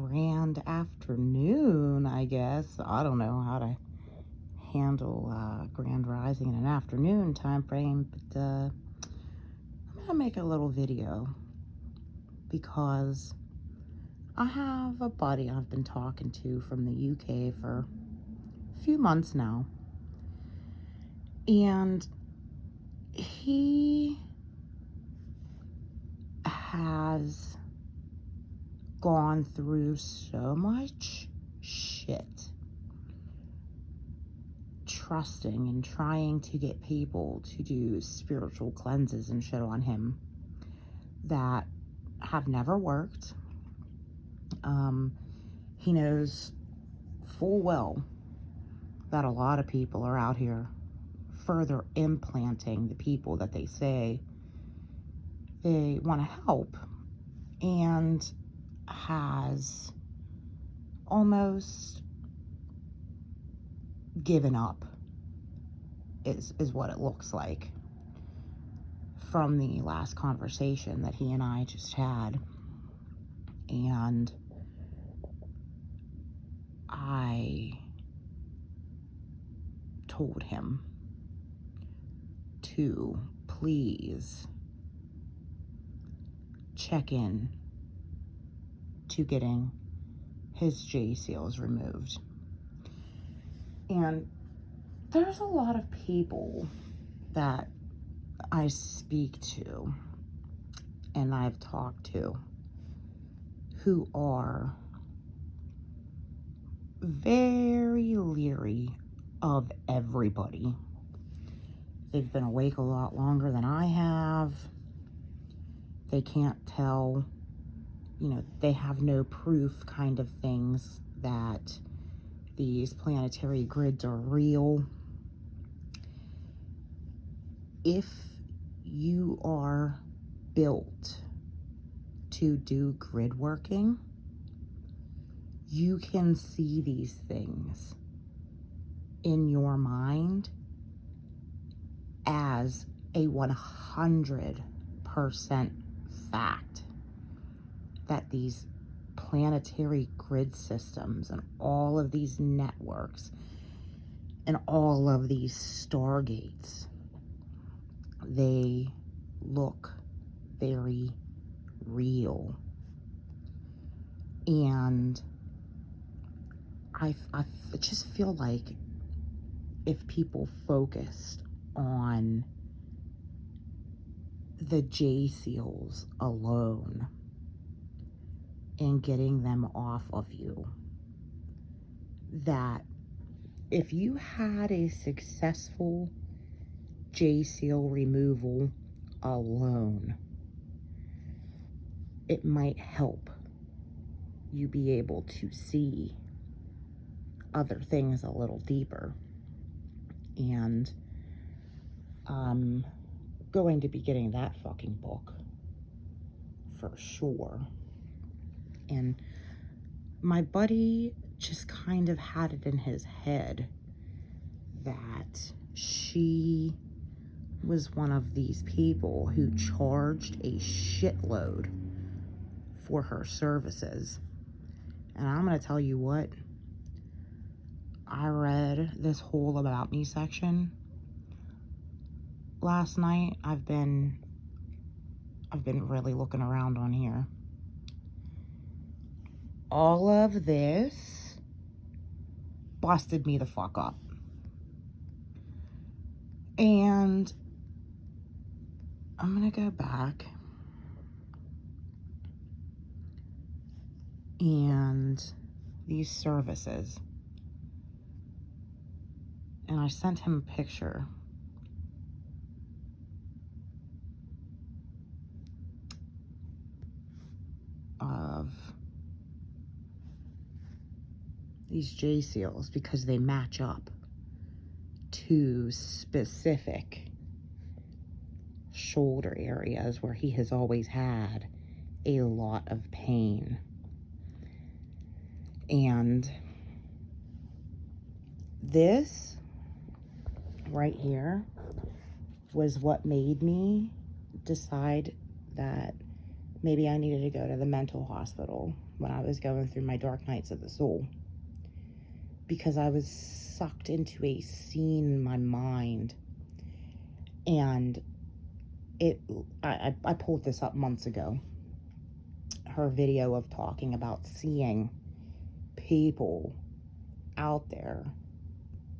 grand afternoon, I guess. I don't know how to handle grand rising in an afternoon time frame, but I'm gonna make a little video because I have a buddy I've been talking to from the UK for a few months now, and he has gone through so much shit trusting and trying to get people to do spiritual cleanses and shit on him that have never worked. He knows full well that a lot of people are out here further implanting the people that they say they want to help, and has almost given up is what it looks like from the last conversation that he and I just had. And I told him to please check in to getting his J seals removed. And there's a lot of people that I speak to and I've talked to who are very leery of everybody. They've been awake a lot longer than I have. They can't tell, they have no proof kind of things that these planetary grids are real. If you are built to do grid working, you can see these things in your mind as a 100% fact that these planetary grid systems and all of these networks and all of these stargates, they look very real. And I just feel like if people focused on the J seals alone and getting them off of you, that if you had a successful J seal removal alone, it might help you be able to see other things a little deeper. And I'm going to be getting that fucking book for sure. And my buddy just kind of had it in his head that she was one of these people who charged a shitload for her services. And I'm going to tell you what, I read this whole About Me section last night. I've been really looking around on here. All of this busted me the fuck up. And I'm gonna go back and these services. And I sent him a picture of these J seals because they match up to specific shoulder areas where he has always had a lot of pain. And this right here was what made me decide that maybe I needed to go to the mental hospital when I was going through my dark nights of the soul, because I was sucked into a scene in my mind. And I pulled this up months ago, her video of talking about seeing people out there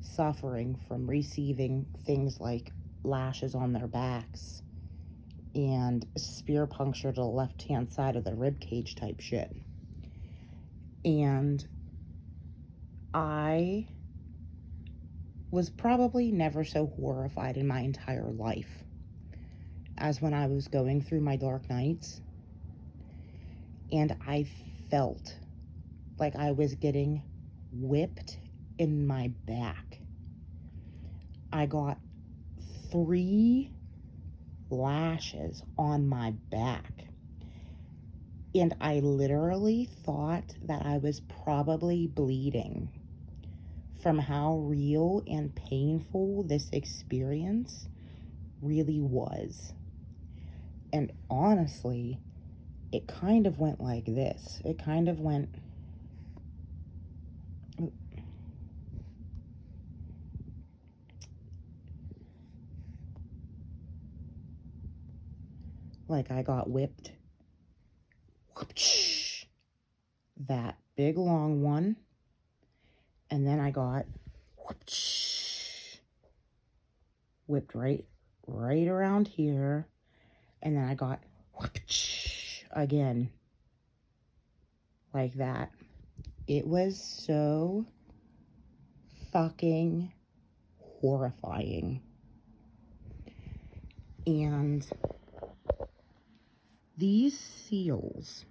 suffering from receiving things like lashes on their backs and spear puncture to the left-hand side of the rib cage type shit. And I was probably never so horrified in my entire life as when I was going through my dark nights, and I felt like I was getting whipped in my back. I got 3 lashes on my back, and I literally thought that I was probably bleeding from how real and painful this experience really was. And honestly, it kind of went like this. It kind of went like I got whipped. That big long one. And then I got whipped right around here. And then I got again. Like that. It was so fucking horrifying. And these seals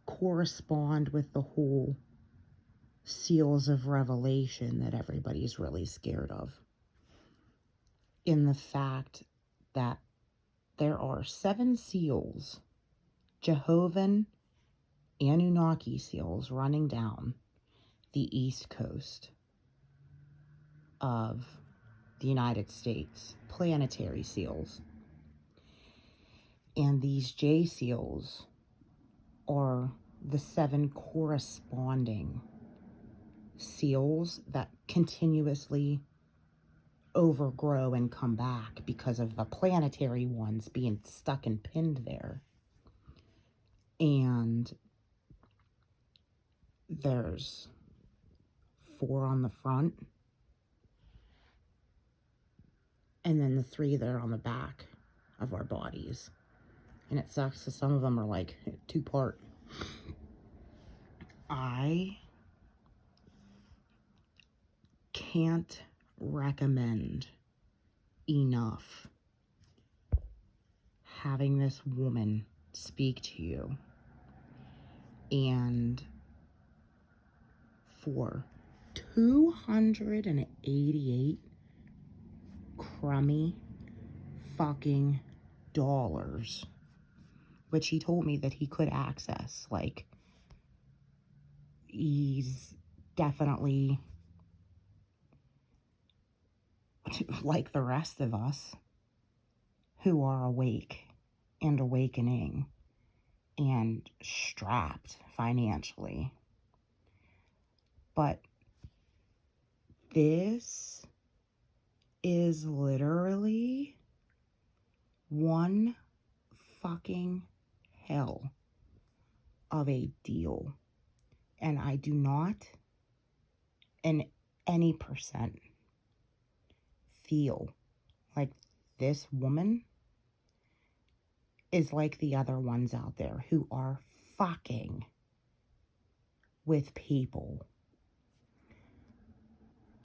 correspond with the whole seals of Revelation that everybody's really scared of, in the fact that there are 7 seals, Jehovah Anunnaki seals, running down the east coast of the United States, planetary seals. And these J seals are the 7 corresponding seals that continuously overgrow and come back because of the planetary ones being stuck and pinned there. And there's 4 on the front, and then the 3 that are on the back of our bodies. And it sucks because some of them are like 2-part. I can't recommend enough having this woman speak to you. And for $288 crummy fucking dollars, which he told me that he could access, like, he's definitely like the rest of us who are awake and awakening and strapped financially. But this is literally one fucking hell of a deal. And I do not in any percent feel like this woman is like the other ones out there who are fucking with people.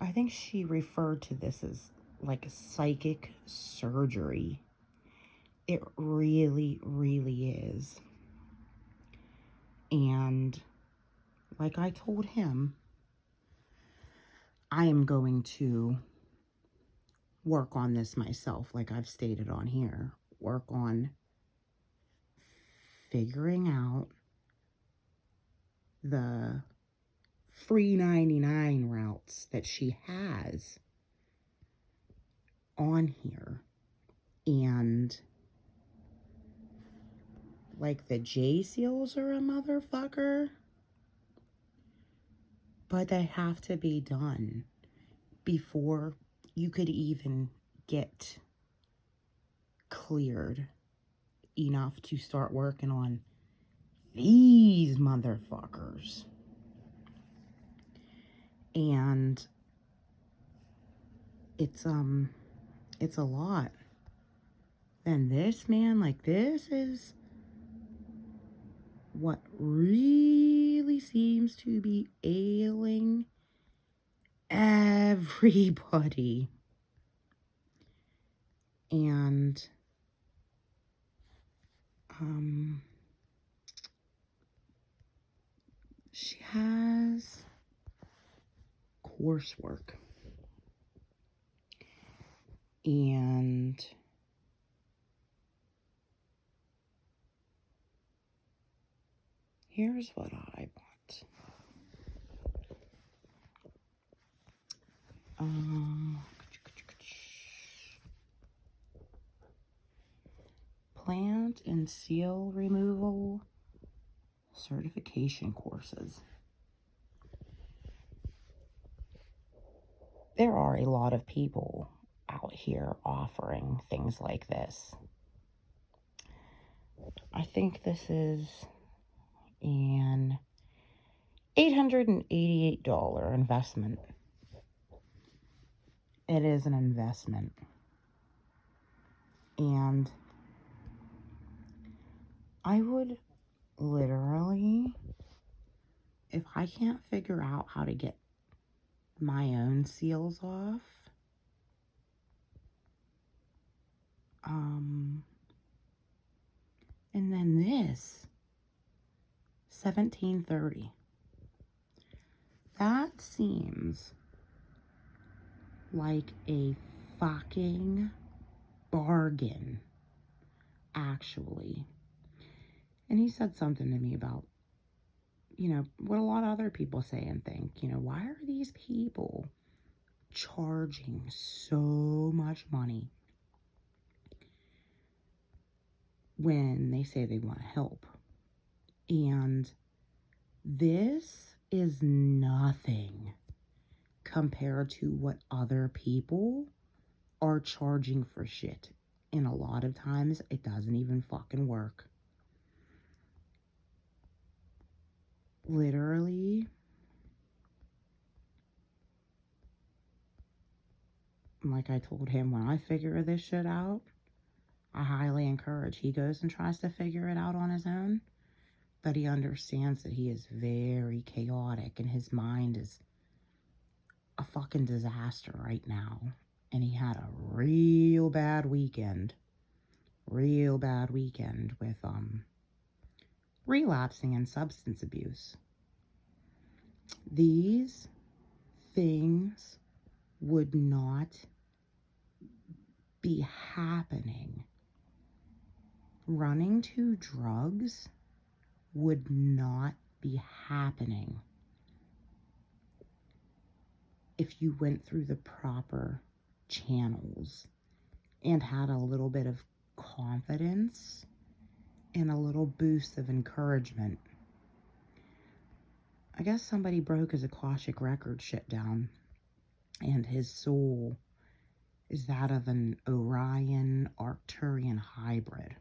I think she referred to this as like psychic surgery. It really, really is. And like I told him, I am going to work on this myself, like I've stated on here. Work on figuring out the free 99 routes that she has on here, and Like, the J seals are a motherfucker. But they have to be done before you could even get cleared enough to start working on these motherfuckers. And it's a lot. And this, man, like, this is what really seems to be ailing everybody. And she has coursework, and here's what I bought. Plant and seal removal certification courses. There are a lot of people out here offering things like this. I think this is an $888 investment. It is an investment. And I would literally, if I can't figure out how to get my own seals off, and then this, $17.30. That seems like a fucking bargain, actually. And he said something to me about, what a lot of other people say and think, why are these people charging so much money when they say they want to help? And this is nothing compared to what other people are charging for shit. And a lot of times it doesn't even fucking work. Literally, like I told him, when I figure this shit out, I highly encourage he goes and tries to figure it out on his own. But he understands that he is very chaotic and his mind is a fucking disaster right now. And he had a real bad weekend with relapsing and substance abuse. These things would not be happening. Running to drugs would not be happening if you went through the proper channels and had a little bit of confidence and a little boost of encouragement. I guess somebody broke his Akashic record shit down, and his soul is that of an Orion Arcturian hybrid.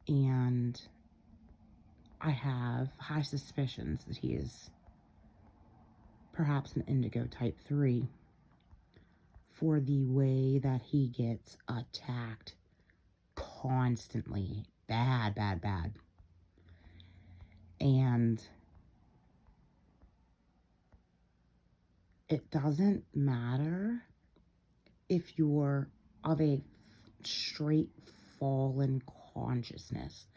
And I have high suspicions that he is perhaps an Indigo Type 3 for the way that he gets attacked constantly. Bad. And it doesn't matter if you're of a straight fallen consciousness.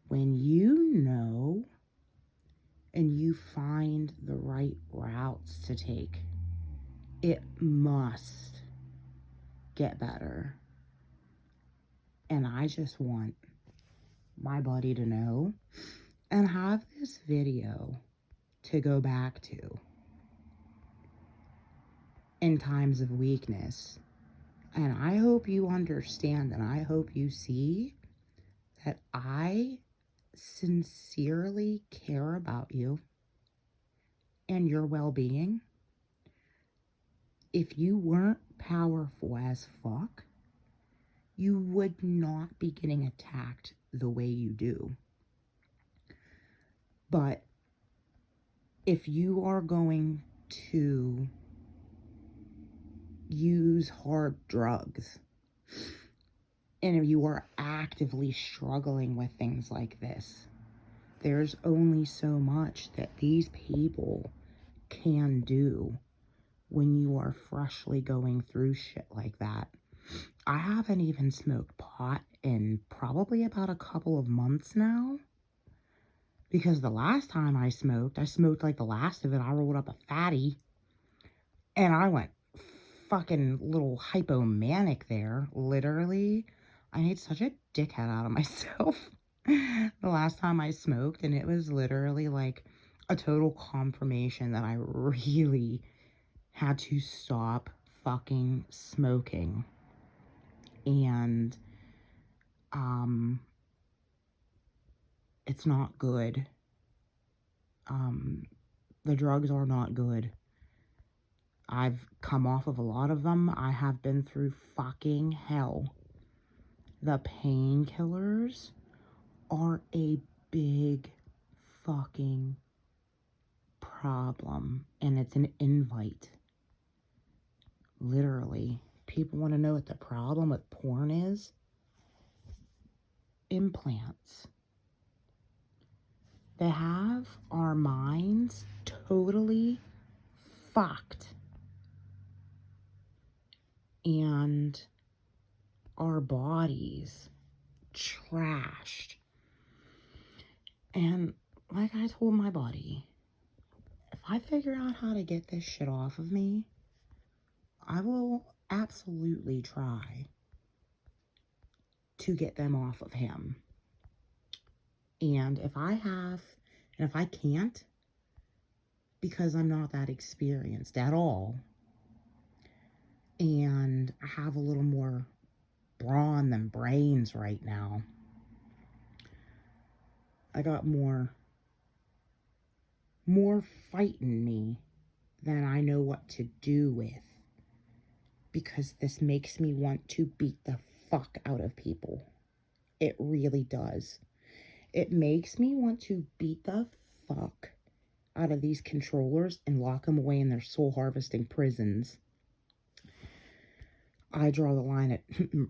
When you know and you find the right routes to take, it must get better. And I just want my buddy to know and have this video to go back to in times of weakness. And I hope you understand and I hope you see that I sincerely care about you and your well-being. If you weren't powerful as fuck, you would not be getting attacked the way you do. But if you are going to use hard drugs, and if you are actively struggling with things like this, there's only so much that these people can do when you are freshly going through shit like that. I haven't even smoked pot in probably about a couple of months now. Because the last time I smoked like the last of it. I rolled up a fatty and I went fucking little hypomanic there. Literally, I made such a dickhead out of myself the last time I smoked, and it was literally like a total confirmation that I really had to stop fucking smoking. And it's not good. The drugs are not good. I've come off of a lot of them. I have been through fucking hell. The painkillers are a big fucking problem, and it's an invite. Literally. People want to know what the problem with porn is? Implants. They have our minds totally fucked. And our bodies trashed. And like I told my body, if I figure out how to get this shit off of me, I will absolutely try to get them off of him. And if I can't, because I'm not that experienced at all, and I have a little more brawn than brains right now, I got more fight in me than I know what to do with, because this makes me want to beat the fuck out of people. It really does. It makes me want to beat the fuck out of these controllers and lock them away in their soul harvesting prisons. I draw the line at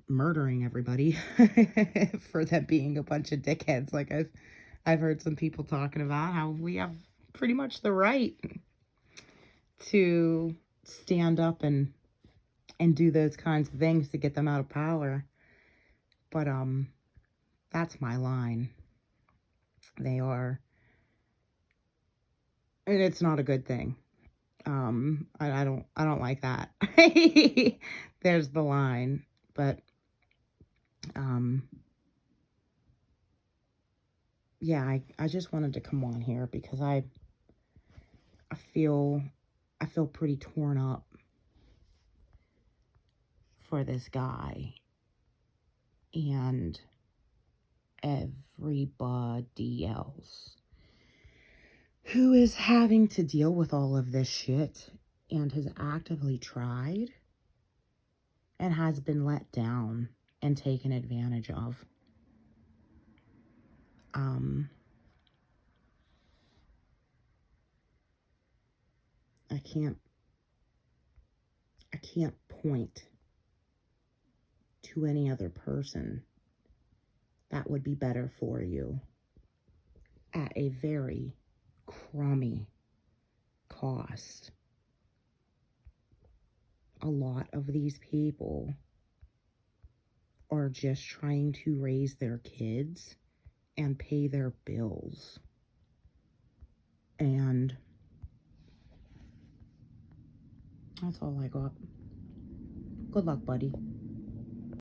murdering everybody for them being a bunch of dickheads. Like I've heard some people talking about how we have pretty much the right to stand up and do those kinds of things to get them out of power. But that's my line. They are, and it's not a good thing. I don't like that. There's the line. But yeah, I just wanted to come on here because I feel pretty torn up for this guy and everybody else who is having to deal with all of this shit and has actively tried and has been let down and taken advantage of. I can't point to any other person that would be better for you at a very crummy cost. A lot of these people are just trying to raise their kids and pay their bills. And that's all I got. Good luck, buddy.